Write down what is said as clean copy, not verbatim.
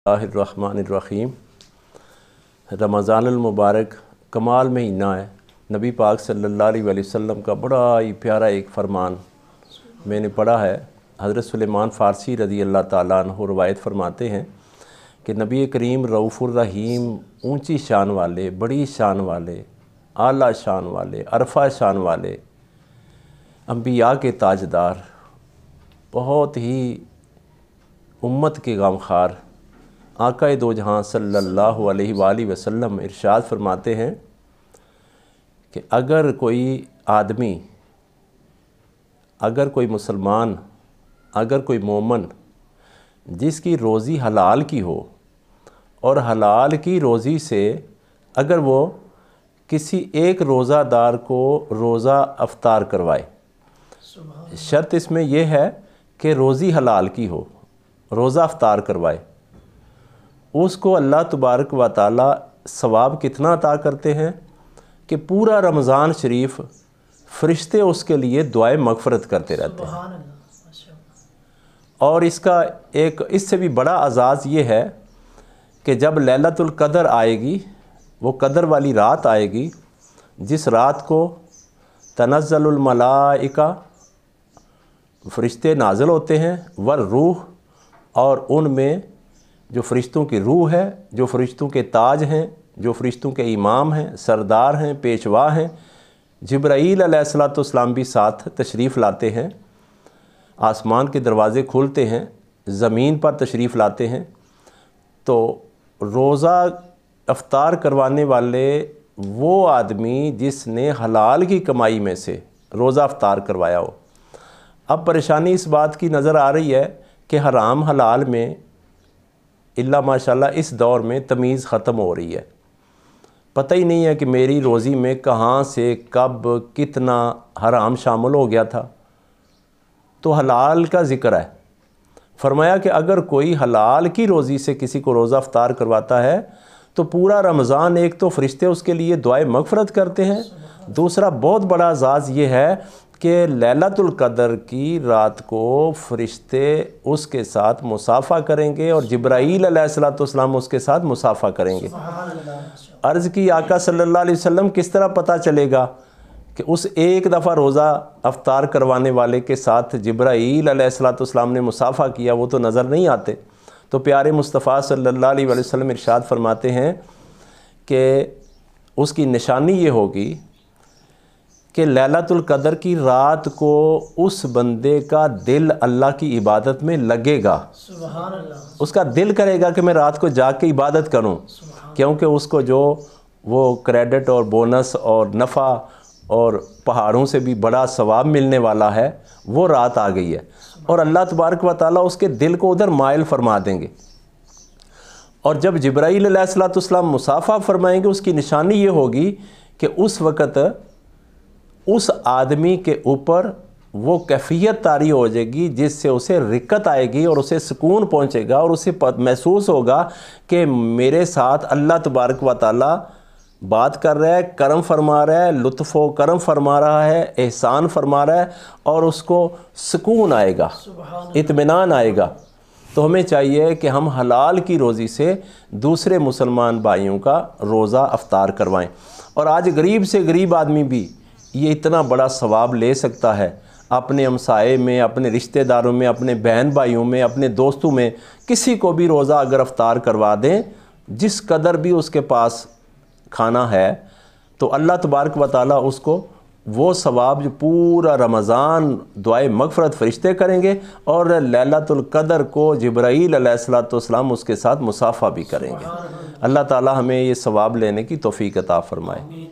बिस्मिल्लाहिर्रहमानिर्रहीम। रमज़ान المبارक कमाल महीना है। नबी पाक सल्लल्लाहु अलैहि वसल्लम का बड़ा ही प्यारा एक फ़रमान मैंने पढ़ा है। हज़रत सुलेमान फ़ारसी रज़ी अल्लाह ताला अन्हु रवायत फ़रमाते हैं कि नबी करीम रऊफ़ुर रहीम, ऊंची शान वाले, बड़ी शान वाले, आला शान वाले, अरफा शान वाले, अंबिया के ताजदार, बहुत ही उम्मत के गमखार आक़ाए दो जहां सल्लल्लाहु अलैहि वसल्लम इरशाद फरमाते हैं कि अगर कोई आदमी, अगर कोई मुसलमान, अगर कोई मोमन जिसकी रोज़ी हलाल की हो और हलाल की रोज़ी से अगर वो किसी एक रोज़ादार को रोज़ा अफ्तार करवाए, शर्त इसमें यह है कि रोज़ी हलाल की हो, रोज़ा अफ्तार करवाए, उसको अल्लाह तबारक व तआला सवाब कितना अता करते हैं कि पूरा रमज़ान शरीफ फ़रिश्ते उसके लिए दुआए मग़फ़रत करते रहते हैं। और इसका एक इससे भी बड़ा अज़ाज़ ये है कि जब लैलतुल क़द्र आएगी, वो क़द्र वाली रात आएगी जिस रात को तनज़्ज़लुल मलाइका, फ़रिश्ते नाज़िल होते हैं, वर रूह, और उनमें जो फ़रिश्तों की रूह है, जो फ़रिश्तों के ताज हैं, जो फ़रिश्तों के इमाम हैं, सरदार हैं, पेशवा हैं, जिब्राईल अलैहिस्सलाम भी साथ तशरीफ़ लाते हैं। आसमान के दरवाज़े खुलते हैं, ज़मीन पर तशरीफ़ लाते हैं। तो रोज़ा अफ्तार करवाने वाले वो आदमी जिसने हलाल की कमाई में से रोज़ा अफ्तार करवाया हो। अब परेशानी इस बात की नज़र आ रही है कि हराम हलाल में इल्ला माशाल्लाह इस दौर में तमीज़ ख़त्म हो रही है। पता ही नहीं है कि मेरी रोज़ी में कहाँ से कब कितना हराम शामिल हो गया था। तो हलाल का ज़िक्र है। फरमाया कि अगर कोई हलाल की रोज़ी से किसी को रोज़ा अफ्तार करवाता है तो पूरा रमज़ान एक तो फ़रिश्ते उसके लिए दुआए मग़फ़रत करते हैं, दूसरा बहुत बड़ा एज़ाज़ ये है कि लैलतुल क़द्र की रात को फ़रिश्ते उसके साथ मुसाफ़ा करेंगे और जिब्राईल अलैहिस्सलाम उसके साथ मुसाफ़ा करेंगे। अर्ज़ की आका सल्लल्लाहु अलैहि वसल्लम किस तरह पता चलेगा कि उस एक दफ़ा रोज़ा अफ्तार करवाने वाले के साथ जिब्राईल अलैहिस्सलाम ने मुसाफ़ा किया, वो तो नज़र नहीं आते। तो प्यारे मुस्तफ़ा सल्लल्लाहु अलैहि वसल्लम इरशाद फरमाते हैं कि उसकी निशानी ये होगी कि लैलतुल क़द्र की रात को उस बंदे का दिल अल्लाह की इबादत में लगेगा। सुभान अल्लाह। उसका दिल करेगा कि मैं रात को जाग के इबादत करूं, क्योंकि उसको जो वो क्रेडिट और बोनस और नफ़ा और पहाड़ों से भी बड़ा सवाब मिलने वाला है, वो रात आ गई है और अल्लाह तबारक व तआला उसके दिल को उधर माइल फरमा देंगे। और जब जिब्राईल अलैहिस्सलाम मुसाफ़ा फरमाएंगे, उसकी निशानी ये होगी कि उस वक़्त उस आदमी के ऊपर वो कैफियत तारी हो जाएगी जिससे उसे रिक्कत आएगी और उसे सुकून पहुंचेगा और उसे महसूस होगा कि मेरे साथ अल्लाह तबारक व तआला बात कर रहा है, करम फरमा रहा है, लुत्फ़ व करम फरमा रहा है, एहसान फरमा रहा है, और उसको सुकून आएगा, इत्मीनान आएगा। तो हमें चाहिए कि हम हलाल की रोज़ी से दूसरे मुसलमान भाइयों का रोज़ा अफ्तार करवाएं। और आज गरीब से गरीब आदमी भी ये इतना बड़ा सवाब ले सकता है। अपने हमसाए में, अपने रिश्तेदारों में, अपने बहन भाइयों में, अपने दोस्तों में किसी को भी रोज़ा अगर अफ्तार करवा दें, जिस कदर भी उसके पास खाना है, तो अल्लाह तबारक व तआला उसको वो सवाब जो पूरा रमज़ान दुआए मग़फ़रत फ़रिश्ते करेंगे और लैलतुल क़द्र को जिब्राईल अलैहिस्सलाम उसके साथ मुसाफ़ा भी करेंगे। अल्लाह ताला हमें ये सवाब लेने की तौफ़ीक़ अता फ़रमाए।